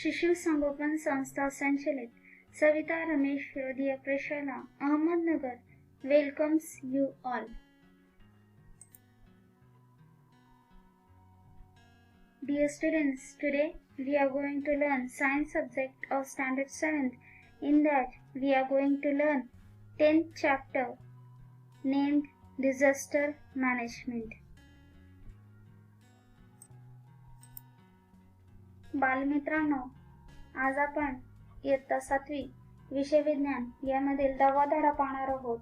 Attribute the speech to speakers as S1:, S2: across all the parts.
S1: शिशु संगोपन संस्था संचलित सविता रमेश विरोधी प्रशाला Ahmednagar welcomes you all. Dear students, today we are going to learn science subject of standard 7th. In that we are going to learn 10th chapter named disaster management. बालमित्रांनो, आज आपण इयत्ता 7वी विषय विज्ञान यामधील 10वा धडा पाहणार आहोत.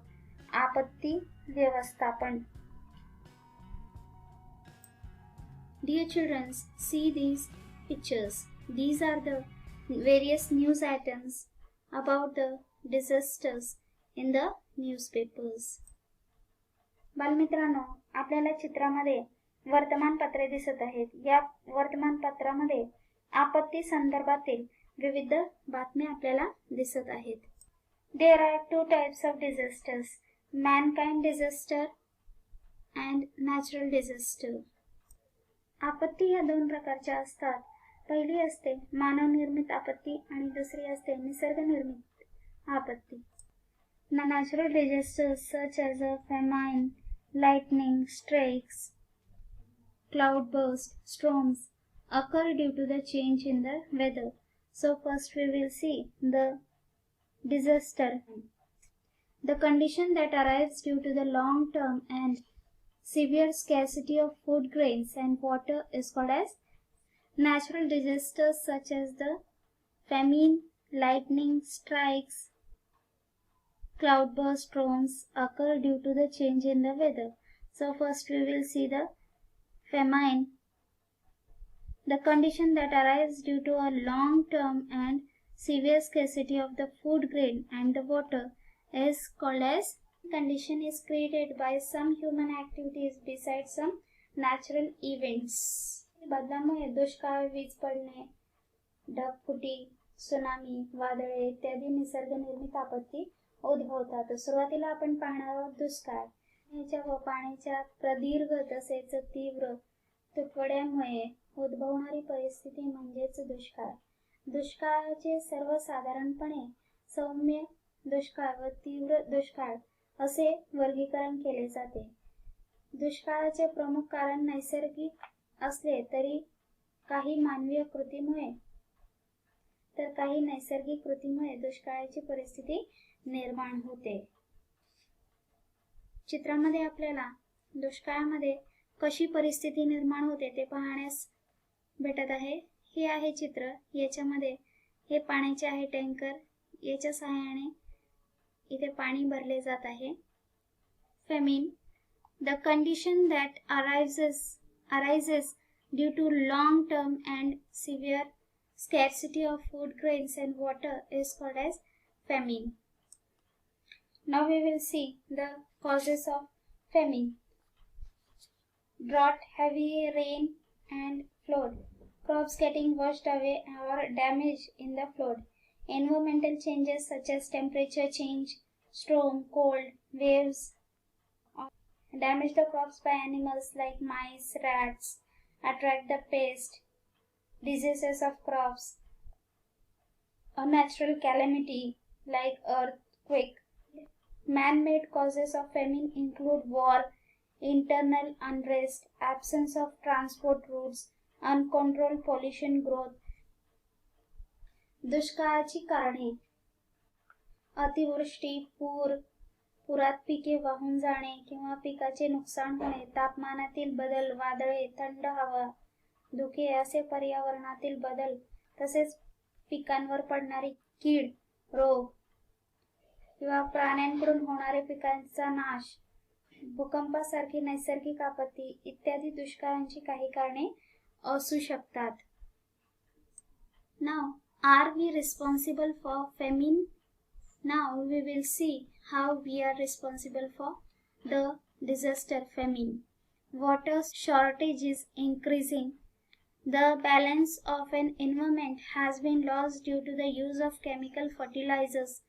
S1: आपत्ती व्यवस्थापन. Dear children, see these pictures. These are the various news items about the disasters in the newspapers. बालमित्रांनो, आपल्याला चित्रामध्ये वर्तमानपत्रे दिसत आहेत. या वर्तमानपत्रामध्ये आपत्ती संदर्भातील विविध बातम्या आपल्याला दिसत आहेत. There are two types of disasters, mankind disaster and natural disaster. आपत्ती या दोन प्रकारच्या असतात. पहिली असते मानव निर्मित आपत्ती आणि दुसरी असते निसर्ग निर्मित आपत्ती. Natural disasters such as a famine, lightning strikes, cloudburst, storms occur due to the change in the weather. So first we will see the disaster. The condition that arises due to the long-term and severe scarcity of food grains and water is called as natural disasters such as the famine, lightning strikes, cloudburst, storms occur due to the change in the weather. So first we will see the famine. The condition that arises due to a long-term and severe scarcity of the food grain and the water is called as condition is created by some human activities besides some natural events. बदलामुळे दुष्काळ, वीज पडणे, ढगफुटी, tsunami, वादळे इत्यादी निसर्ग निर्मित आपत्ती उद्भवतात. सुरुवातीला आपण पाहणार आहोत दुष्काळ. व पाण्याच्या प्रदीर्घ तसेच तीव्र तुटवड्यामुळे उद्भवणारी परिस्थिती म्हणजेच दुष्काळ. दुष्काळाचे सर्वसाधारणपणे सौम्य दुष्काळ व तीव्र दुष्काळ असे वर्गीकरण केले जाते. दुष्काळाचे प्रमुख कारण नैसर्गिक असले तरी काही मानवीय कृतीमुळे तर काही नैसर्गिक कृतीमुळे दुष्काळाची परिस्थिती निर्माण होते. चित्रामध्ये आपल्याला दुष्काळामध्ये कशी परिस्थिती निर्माण होते ते पाहण्यास भेटत आहे. हे आहे चित्र. याच्यामध्ये हे पाण्याचे आहे टँकर. याच्या सहाय्याने इथे पाणी भरले जात आहे. Famine, the condition that arises due to long-term and severe scarcity of food grains and water is called as famine. Now we will see the causes of famine. Drought, heavy rain and flood, crops getting washed away or damaged in the flood. Environmental changes such as temperature change, storm, cold, waves damage the crops by animals like mice, rats, attract the pest, diseases of crops. A natural calamity like earthquake. Man-made causes of famine include war, internal unrest, absence of transport routes, uncontrolled pollution growth. दुष्काळाची कारणे: अतिवृष्टी, पुरात पिके वाहून जाणे किंवा पिकाचे नुकसान होणे, तापमानातील बदल, वादळे, थंड हवा, धुके असे पर्यावरणातील बदल, तसेच पिकांवर पडणारी कीड, रोग किंवा प्राण्यांकडून होणारे पिकांचा नाश, भूकंपासारखी नैसर्गिक आपत्ती इत्यादी दुष्काळांची काही कारणे असू शकतात. Now, are we responsible for famine? Now we will see how we are responsible for the disaster famine. Water shortage is increasing. The balance of an environment has been lost due to the use of chemical fertilizers,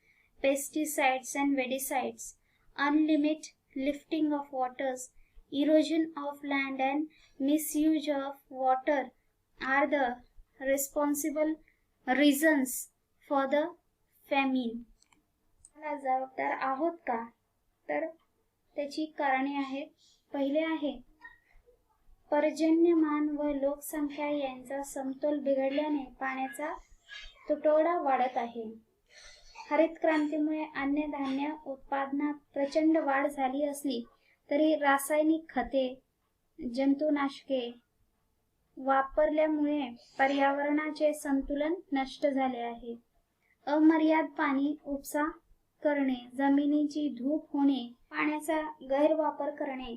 S1: pesticides and weedicides. Unlimited lifting of waters, erosion of land and misuse of water are the responsible reasons for the famine. मला जबाबदार आहोत का? तर त्याची कारणे आहेत. पहिले आहे पर्जन्यमान व लोकसंख्या यांचा समतोल बिघडल्याने पाण्याचा तुटवडा वाढत आहे. हरित क्रांतीमुळे अन्नधान्य उत्पादनात प्रचंड वाढ झाली असली तरी रासायनिक खते, जंतुनाशके वापरल्यामुळे पर्यावरणाचे संतुलन नष्ट झाले आहे. अमर्याद पाणी उपसा करणे, जमिनीची धूप होणे, पाण्याचा गैरवापर करणे.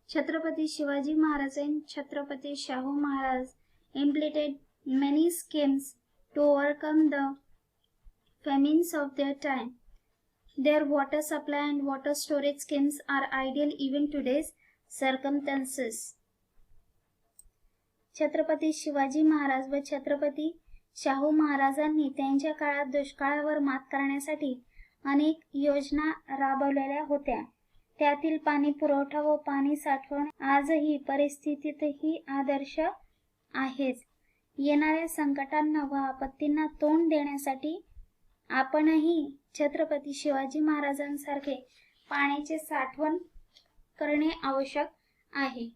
S1: Chhatrapati Shivaji Maharaj and Chhatrapati Shahu Maharaj implemented many schemes to overcome the famines of their time. Their water supply and water storage schemes are ideal even today's circumstances. Chhatrapati Shivaji Maharaj व छत्रपती शाहू महाराजांनी त्यांच्या काळात दुष्काळावर मात करण्यासाठी अनेक योजना राबवलेल्या होत्या. त्यातील पाणी पुरवठा व पाणी साठवण आजही परिस्थितीतही आदर्श आहेच. येणाऱ्या संकटांना व आपत्तींना तोंड देण्यासाठी आपणही छत्रपती शिवाजी महाराजांसारखे पाण्याचे साठवण करणे आवश्यक आहे.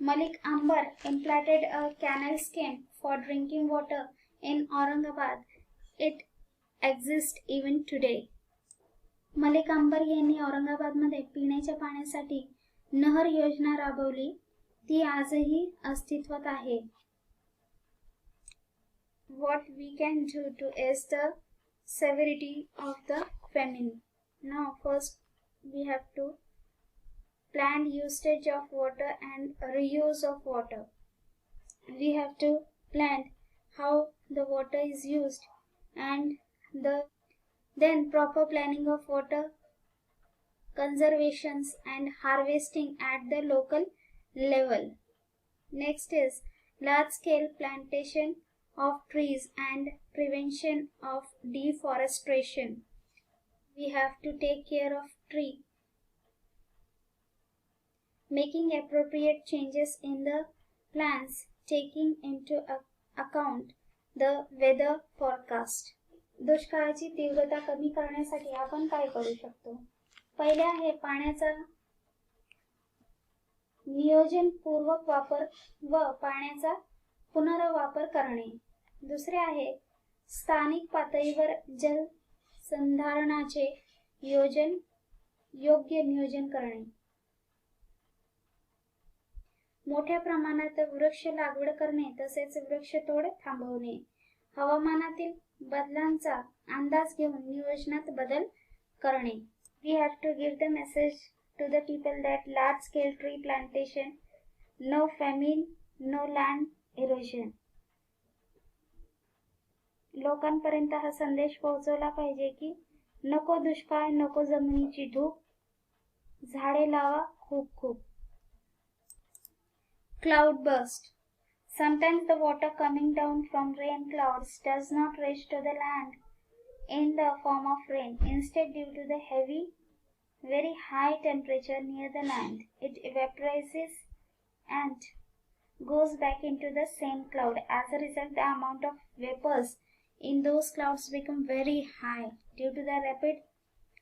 S1: Malik Ambar implemented a canal scheme for drinking water in Aurangabad. It exists even today. Malik Ambar यांनी औरंगाबादमध्ये पिण्याच्या पाण्यासाठी नहर योजना राबवली. ती आजही अस्तित्वात आहे. What we can do to ease the severity of the famine. Now first we have to planned usage of water and reuse of water. We have to plan how the water is used and then proper planning of water conservations and harvesting at the local level. Next is large scale plantation of trees and prevention of deforestation. We have to take care of tree, making appropriate changes in the plans, taking into account the weather forecast. दुष्काळाची तीव्रता कमी करण्यासाठी आपण काय करू शकतो? पहिले आहे पाण्याचा नियोजनपूर्वक वापर व पाण्याचा पुनर्वापर करणे. दुसरे आहे स्थानिक पातळीवर जल संधारणाचे योग्य नियोजन करणे. मोठ्या प्रमाणात वृक्ष लागवड करणे तसेच वृक्षतोड थांबवणे. हवामानातील बदलांचा अंदाज घेऊन नियोजनात बदल करणे. We have to give the message to the people that large scale tree plantation, no famine, no land erosion. लोकांपर्यंत हा संदेश पोहोचवला पाहिजे की नको दुष्काळ, नको जमिनीची धूप, झाडे लावा खूप खूप. Cloud burst. Sometimes the water coming down from rain clouds does not reach to the land in the form of rain. Instead, due to the heavy, very high temperature near the land, it evaporates and goes back into the same cloud. As a result, the amount of vapors in those clouds become very high. Due to the rapid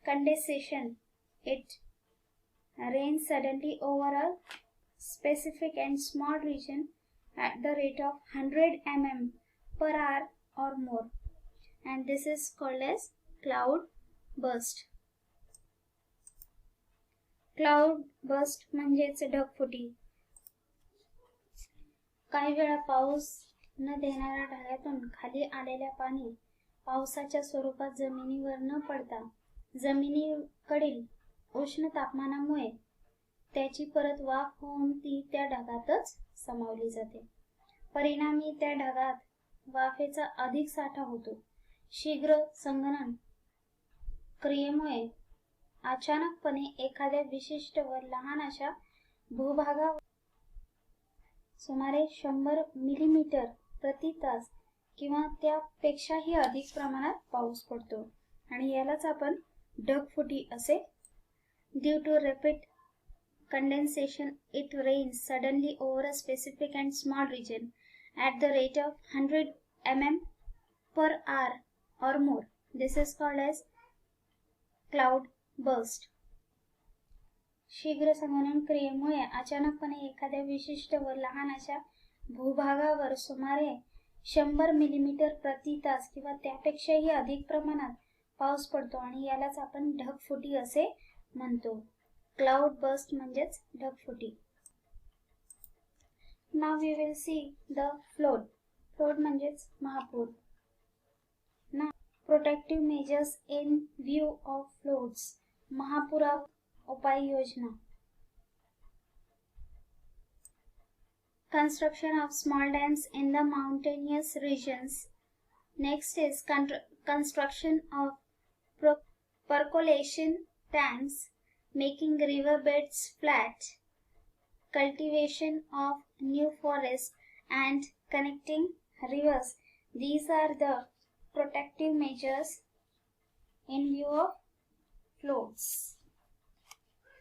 S1: condensation, it rains suddenly over a specific and small region at the rate of 100 mm per hour or more, and this is called as cloud burst. Cloud burst म्हणजेच ढगफुटी. काही वेळा पाऊस न देणाऱ्या ढगातून खाली आलेल्या पाणी पावसाच्या स्वरूपात जमिनीवर न पडता जमिनीकडील उष्ण तापमानामुळे त्याची परत वाफ होऊन ती त्या ढगातच समावली जाते. परिणामी त्या ढगात वाफेचा अधिक साठा होतो. शीघ्र संघनन क्रियेमुळे अचानकपणे एखाद्या विशिष्ट व लहान अशा भूभागावर सुमारे 100 मिलीमीटर प्रति तास किंवा त्यापेक्षाही अधिक प्रमाणात पाऊस पडतो आणि यालाच आपण ढगफुटी असे. Due to rapid condensation, it rains suddenly over a specific and small region at the rate of 100 mm per hour or more. This is called as cloud burst. शीघ्र संगणन क्रियेमुळे अचानकपणे एखाद्या विशिष्ट व लहान अशा भूभागावर सुमारे 100 मिलीमीटर प्रति तास किंवा त्यापेक्षाही अधिक प्रमाणात पाऊस पडतो आणि यालाच आपण ढगफुटी असे म्हणतो. क्लाउड बर्स्ट म्हणजेच ढगफुटी. Now we will see the flood. Flood म्हणजेच महापूर. ना protective measures in view of floods. महापुरा उपाययोजना. Construction of small dams in the mountainous regions. Next is construction of percolation tanks, making river beds flat, cultivation of new forests and connecting rivers. These are the protective measures in view of floods.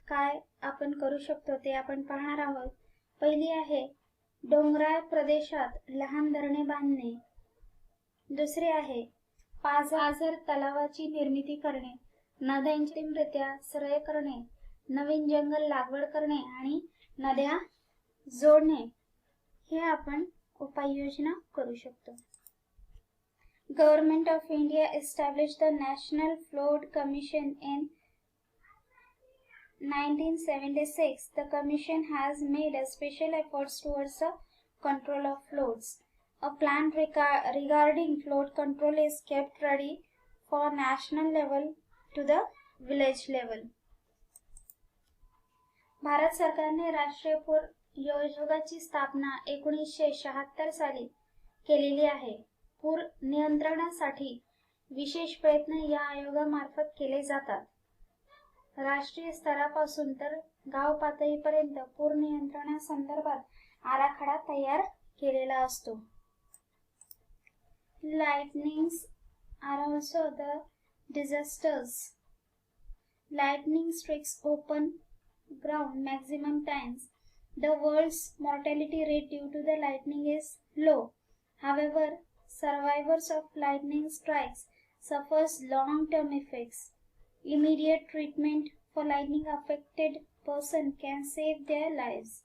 S1: काय आपण करू शकतो ते आपण पाहणार आहोत. पहिली आहे डोंगराळ प्रदेशात लहान धरणे बांधणे. दुसरे आहे पाझर तलावाची निर्मिती करणे, नद्यांची कृत्रिमरित्या सरळ करणे, नवीन जंगल लागवड करणे आणि नद्या जोडणे. हे आपण उपाययोजना करू शकतो. Government of India established the National Flood Commission in 1976. The commission has made a special efforts towards the control of floods. A plan regarding flood control is kept ready for national level to the village level. Bharat सरकारने राष्ट्रीय पूर आयोगाची स्थापना 1976 साली केलेली आहे. पूर नियंत्रणासाठी विशेष प्रयत्न या आयोगामार्फत केले जातात. राष्ट्रीय स्तरापासून तर गाव पातळीपर्यंत पूर नियंत्रणासंदर्भात आराखडा तयार केलेला असतो. Lightnings are also the disasters. Lightning strikes open ground maximum times. The world's mortality rate due to the lightning is low. However, survivors of lightning strikes suffers long-term effects. Immediate treatment for lightning affected person can save their lives.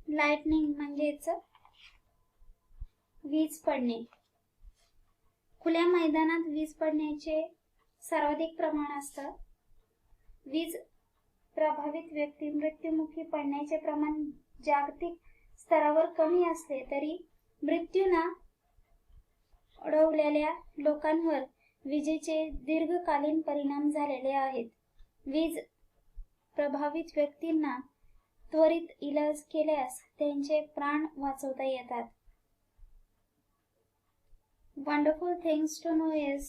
S1: Lightning म्हणजेच वीज पडणे. खुल्या मैदानात वीज पडण्याचे सर्वाधिक प्रमाण असतं. वीज प्रभावित व्यक्ती मृत्युमुखी पडण्याचे प्रमाण जागतिक स्तरावर कमी असले तरी मृत्यूना ओढवलेल्या लोकांवर विजेचे दीर्घकालीन परिणाम झालेले आहेत. वीज प्रभावित व्यक्तींना त्वरित इलाज केल्यास त्यांचे प्राण वाचवता येतात. Wonderful things to know is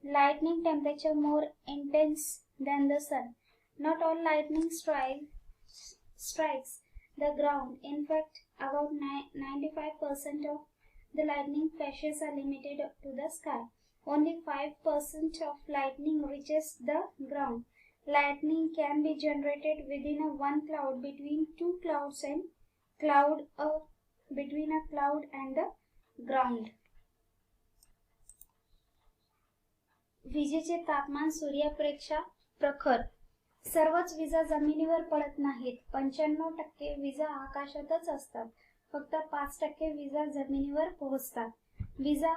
S1: lightning temperature more intense than the sun. Not all lightning strikes the ground. In fact, about 95% of the lightning flashes are limited to the sky. Only 5% of lightning reaches the ground. Lightning can be generated within one cloud, between two clouds, and between a cloud and the ground. विजेचे तापमान सूर्यापेक्षा प्रखर. सर्वच विजा जमिनीवर पडत नाहीत. 95% विजा आकाशातच असतात. फक्त 5% विजा जमिनीवर पोहोचतात. विजा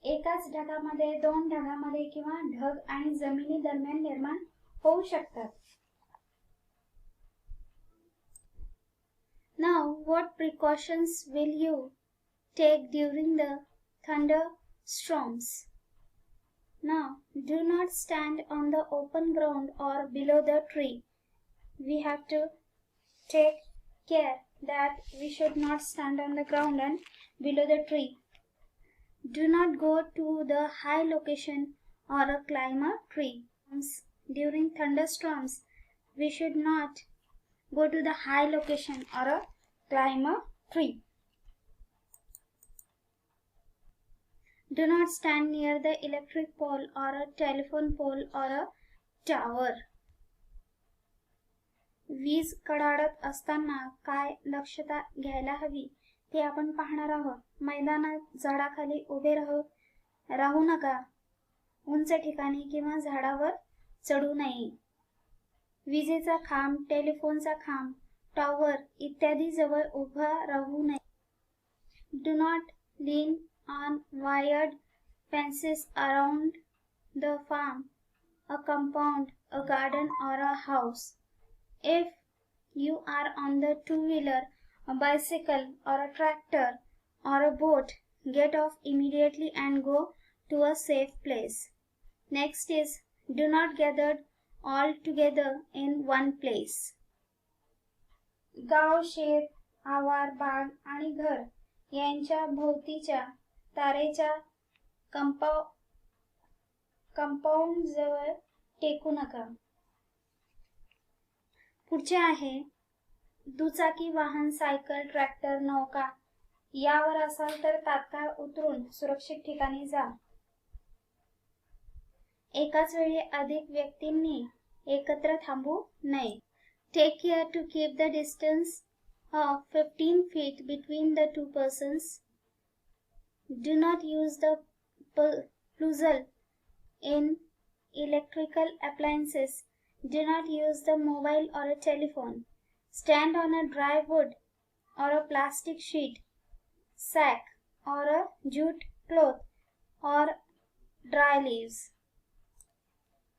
S1: एकाच ढगामध्ये, दोन ढगामध्ये किंवा ढग आणि जमिनी दरम्यान निर्माण होऊ शकतात. Now, what precautions will you take during the thunderstorms? Now, do not stand on the open ground or below the tree. We have to take care that we should not stand on the ground and below the tree. Do not go to the high location or climb a tree. During thunderstorms, we should not go to the high location or climb a tree. Do not stand near the electric pole or a telephone pole or a tower. वीज कडाडत असताना काय दक्षता घ्यायला हवी ते आपण पाहणार आहोत. मैदानात झाडाखाली उभे राहू नका. उंच ठिकाणी किंवा झाडावर चढू नये. विजेचा खांब, टेलिफोनचा खांब, टॉवर इत्यादी जवळ उभा राहू नये. Do not lean on wired fences around the farm, a compound, a garden or a house. If you are on the two-wheeler, a bicycle or a tractor or a boat, get off immediately and go to a safe place. Next is, do not gather all together in one place. गाव, शेत, आवार, बाग आणि घर यांच्या भोवतीच्या तारेच्या compound जवळ टेकू नका. पुढचे आहे, दुचाकी वाहन, सायकल, ट्रॅक्टर, नौका यावर असाल तर तात्काळ उतरून सुरक्षित ठिकाणी जा. एकाच वेळी अधिक व्यक्तींनी एकत्र थांबू नये. Take care to keep the distance of 15 feet between the two persons. Do not use the puzzle in electrical appliances. Do not use the mobile or a telephone. Stand on a dry wood or a plastic sheet, sack or a jute cloth or dry leaves.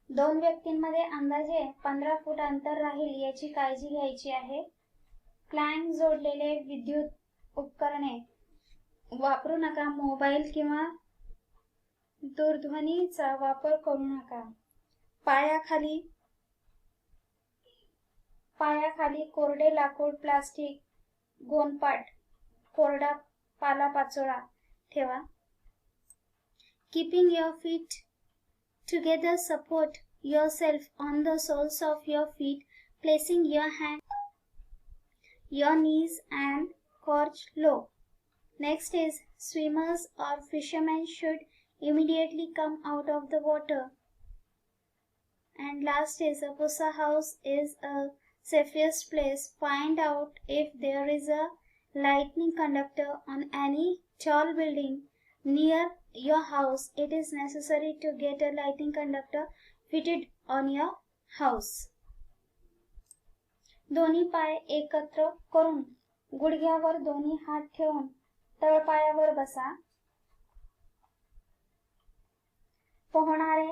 S1: दोन व्यक्तींमध्ये अंदाजे 15 फूट अंतर राहील याची काळजी घ्यायची आहे. Plank जोडलेले विद्युत उपकरणे वापरू नका. मोबाईल किंवा दूरध्वनीचा वापर करू नका. पायाखाली कोरडे लाकूड, प्लास्टिक, गोणपाट, कोरडा पालापाचोळा ठेवा. Keeping your feet together, support yourself on the soles of your feet, placing your knees and crotch low. Next is, swimmers or fishermen should immediately come out of the water. And last is, a pusa house is a safest place. Find out if there is a lightning conductor on any tall building near your house. It is necessary to get a lightning conductor fitted on your house. दोन्ही पाय एकत्र करून गुडघ्यावर दोन्ही हात ठेवून तळपायावर बसा. पोहणारे,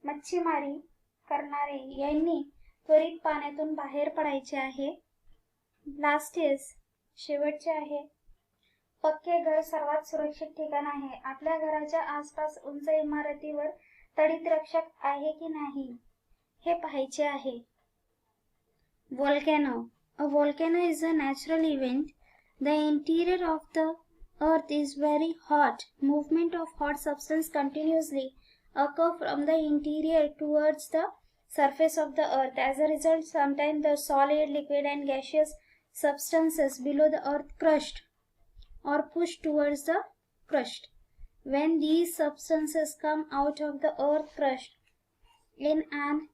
S1: मच्छीमारी करणारे यांनी त्वरित पाण्यातून बाहेर पडायचे आहे. लास्ट इज, शेवटचे आहे, पक्के घर सर्वात सुरक्षित ठिकाण आहे. आपल्या घराच्या आसपास उंच इमारतीवर तडित रक्षक आहे की नाही हे पाहायचे आहे. Volcano. A volcano is a natural event. The interior of the earth is very hot. Movement of hot substance continuously occur from the interior towards the surface of the earth. As a result, sometimes the solid, liquid and gaseous substances below the earth crushed or pushed towards the crust. When these substances come out of the earth crust in an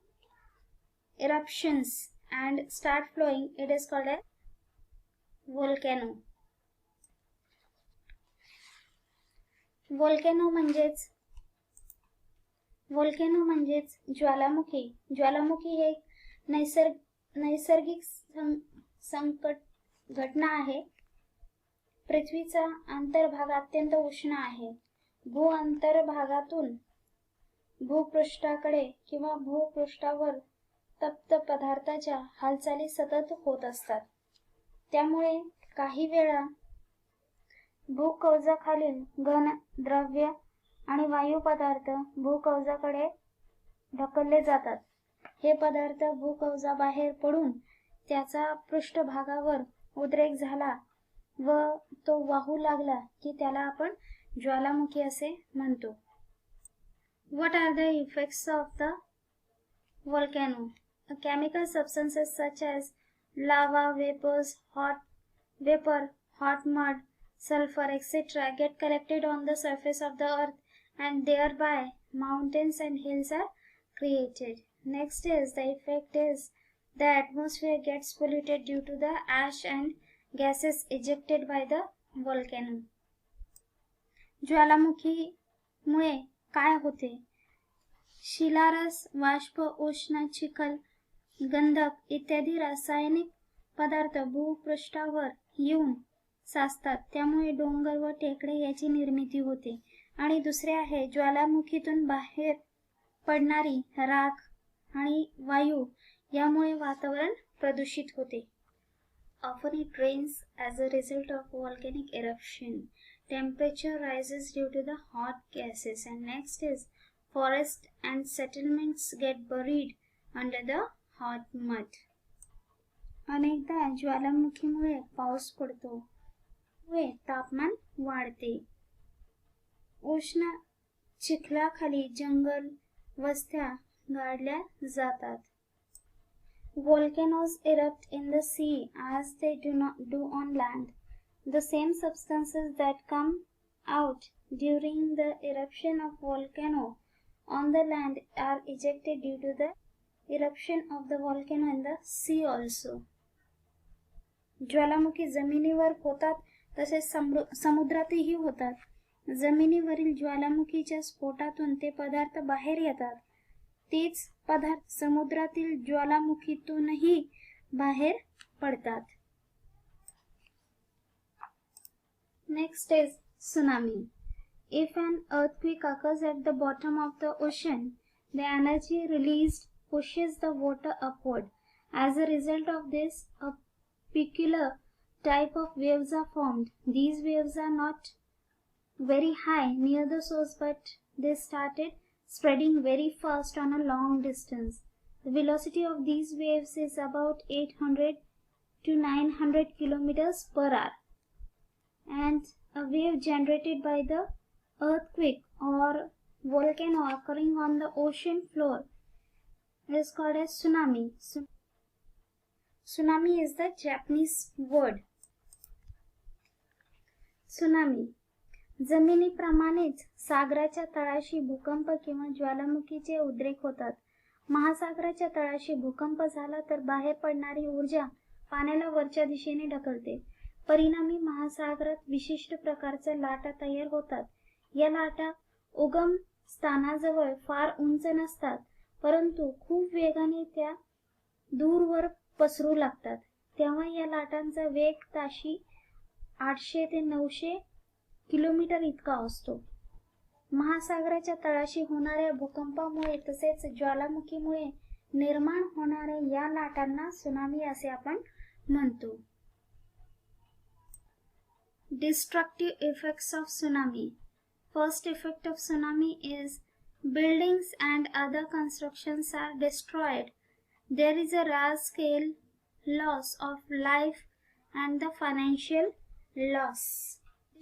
S1: eruptions and start flowing, it is called a volcano. Volcano म्हणजेच ज्वालामुखी. ज्वालामुखी हे नैसर्गिक संकट घटना आहे. पृथ्वीचा अंतर्भाग अत्यंत उष्ण आहे. अंतर्भागातून भूपृष्ठाकडे किंवा भूपृष्ठावर तप्त पदार्थाच्या हालचाली सतत होत असतात. त्यामुळे काही वेळा भूकवचाखालील घन द्रव्य आणि वायू पदार्थ भूकवचाकडे ढकलले जातात. हे पदार्थ भूकवचाबाहेर पडून त्याचा पृष्ठभागावर उद्रेक झाला व तो वाहू लागला की त्याला आपण ज्वालामुखी असे म्हणतो. What are the effects of the volcano? Chemical substances such as lava, hot mud, sulfur, etc. get collected on the surface of the earth, and thereby mountains and hills are created. Next is the effect is the atmosphere gets polluted due to the ash and gases ejected by the volcano. ज्वालामुखीमुळे काय होते? शिलारस, वाष्प, उष्ण, चिखल, गंधक इत्यादी रासायनिक पदार्थ भूपृष्ठावर येऊन साचतात, त्यामुळे डोंगर व टेकडे याची निर्मिती होते. आणि दुसरे आहे ज्वालामुखीतून बाहेर पडणारी राख आणि वायू यामुळे वातावरण प्रदूषित होते. Often it rains as a result of volcanic eruption. Temperature rises due to the hot gases. And next is forests and settlements get buried under the hot mud. अनेकदा ज्वालामुखीमुळे पाऊस पडतो व तापमान वाढते. उष्ण चिखलाखाली जंगल वस्त्या गाडल्या जातात. Volcanoes erupt in the sea as they do on land. The same substances that come out during the eruption of volcano on the land are ejected due to the eruption of the volcano in the sea also. ज्वालामुखी जमिनीवर होतात तसेच समुद्रातही होतात. जमिनीवरील ज्वालामुखीच्या स्फोटातून ते पदार्थ बाहेर येतात. तेच पदार्थ समुद्रातील ज्वालामुखीतूनही बाहेर पडतात. Next is tsunami. If an earthquake occurs at the bottom of the ocean, the energy released pushes the water upward. As a result of this, a peculiar type of waves are formed. These waves are not very high near the source, but they started spreading very fast on a long distance. The velocity of these waves is about 800 to 900 kilometers per hour. And a wave generated by the earthquake or volcano occurring on the ocean floor is called as tsunami. Tsunami is the Japanese word. Tsunami. जमिनीप्रमाणेच सागराच्या तळाशी भूकंप किंवा ज्वालामुखीचे उद्रेक होतात. महासागराच्या तळाशी भूकंप झाला तर बाहेर पडणारी ऊर्जा पाण्याला वरच्या दिशेने ढकलते. परिणामी महासागरात विशिष्ट प्रकारच्या लाटा तयार होतात. या लाटा उगम स्थानाजवळ फार उंच नसतात, परंतु खूप वेगाने त्या दूरवर पसरू लागतात. तेव्हा या लाटांचा वेग ताशी 800 ते 900 किलोमीटर इतका असतो. महासागराच्या तळाशी होणाऱ्या भूकंपामुळे तसेच ज्वालामुखीमुळे निर्माण होणाऱ्या या लाटांना त्सुनामी असे आपण म्हणतो. Destructive effects of tsunami. First effect of tsunami is buildings and other constructions are destroyed. There is a large-scale loss of life and the financial loss.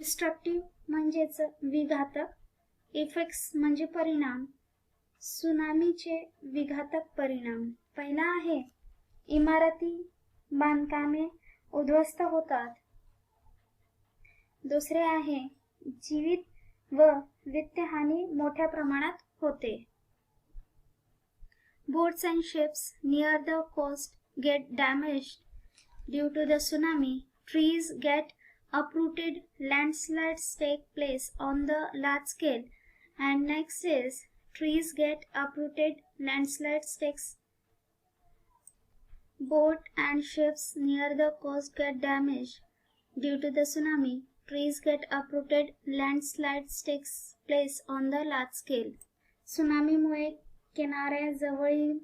S1: Destructive म्हणजेच विघातक, इफेक्ट्स म्हणजे परिणाम, त्सुनामीचे विघातक परिणाम. पहिला आहे इमारती, बांधकामे उद्ध्वस्त होतात. दुसरे आहे जीवित व वित्तहानी मोठ्या प्रमाणात होते. Boats and ships near the coast get damaged due to the tsunami. Trees get uprooted. Landslides take place on the large scale. And next is trees get uprooted. Landslides takes. Boat and ships near the coast get damaged due to the tsunami. Trees get uprooted. Landslides takes place on the large scale. त्सुनामीमुळे किनाऱ्याजवळील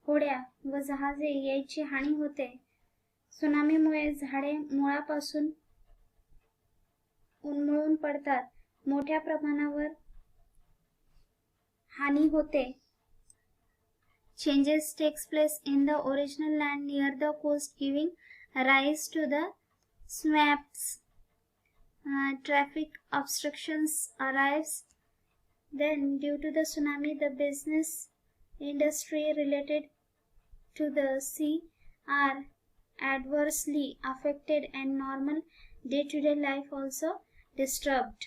S1: होड्या व जहाजे याची हानी होते. त्सुनामीमुळे झाडे मुळापासून उन्मळून पडतात. मोठ्या प्रमाणावर हानी होते. Changes takes place in the original land near the coast, giving rise to the swamps. Traffic obstructions arise. Then, due to the tsunami, the business industry related to the sea are adversely affected and normal day-to-day life also disturbed.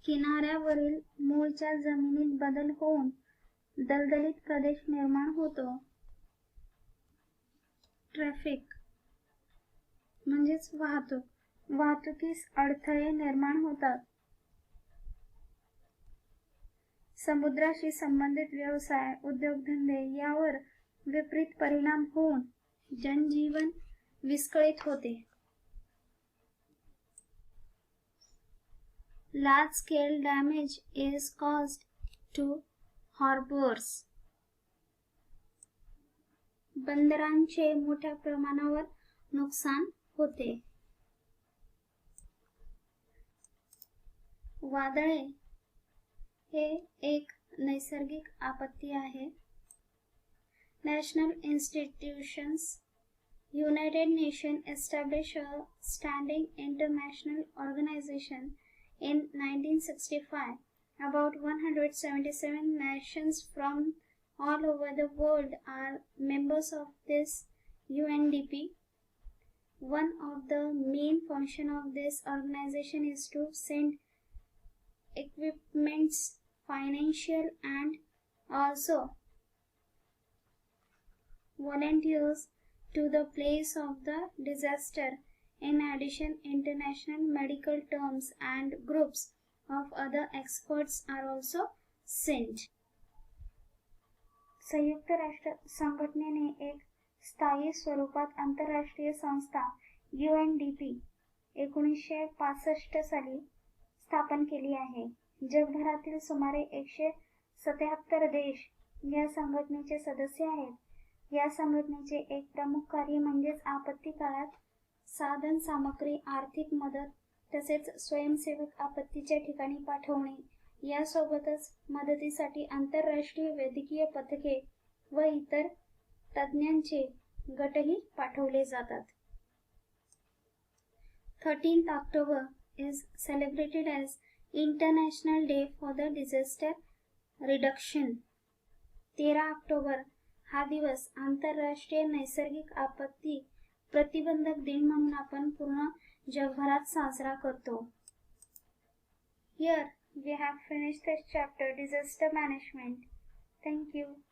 S1: किनाऱ्यावरील मूळच्या जमिनीत बदल होऊन दलदलीत प्रदेश निर्माण होतो. Traffic म्हणजेच वाहतुकीस अडथळे निर्माण होतात. समुद्राशी संबंधित व्यवसाय, उद्योगधंदे यावर विपरीत परिणाम होऊन जनजीवन विस्कळीत होते. Large scale damage is caused to harbors. बंदरांचे मोठ्या प्रमाणावर नुकसान होते. वादळे हे एक नैसर्गिक आपत्ती आहे. National institutions, United Nations established a standing international organization in 1965. About 177 nations from all over the world are members of this UNDP. One of the main functions of this organization is to send equipments, financial and also volunteers to the place of the disaster. In addition, international medical teams and groups of other experts are also sent. संयुक्त राष्ट्र संघटनेने एक स्थायी स्वरूपात आंतरराष्ट्रीय संस्था UNDP 1965 साली स्थापन केली आहे. जगभरातील सुमारे 177 देश या संघटनेचे सदस्य आहेत. या संघटनेचे एक प्रमुख कार्य म्हणजेच आपत्ती काळात साधन सामग्री, आर्थिक मदत तसेच स्वयंसेवक आपत्तीच्या ठिकाणी पाठवणे. यासोबतच मदतीसाठी आंतरराष्ट्रीय वैद्यकीय पथके व इतर तज्ञांचे गटही पाठवले जातात. 13th October is celebrated as International Day for the Disaster Reduction. 13 October हा दिवस आंतरराष्ट्रीय नैसर्गिक आपत्ती प्रतिबंधक दिन म्हणून आपण पूर्ण जगभरात साजरा करतो. Here we have finished this chapter, disaster management. Thank you.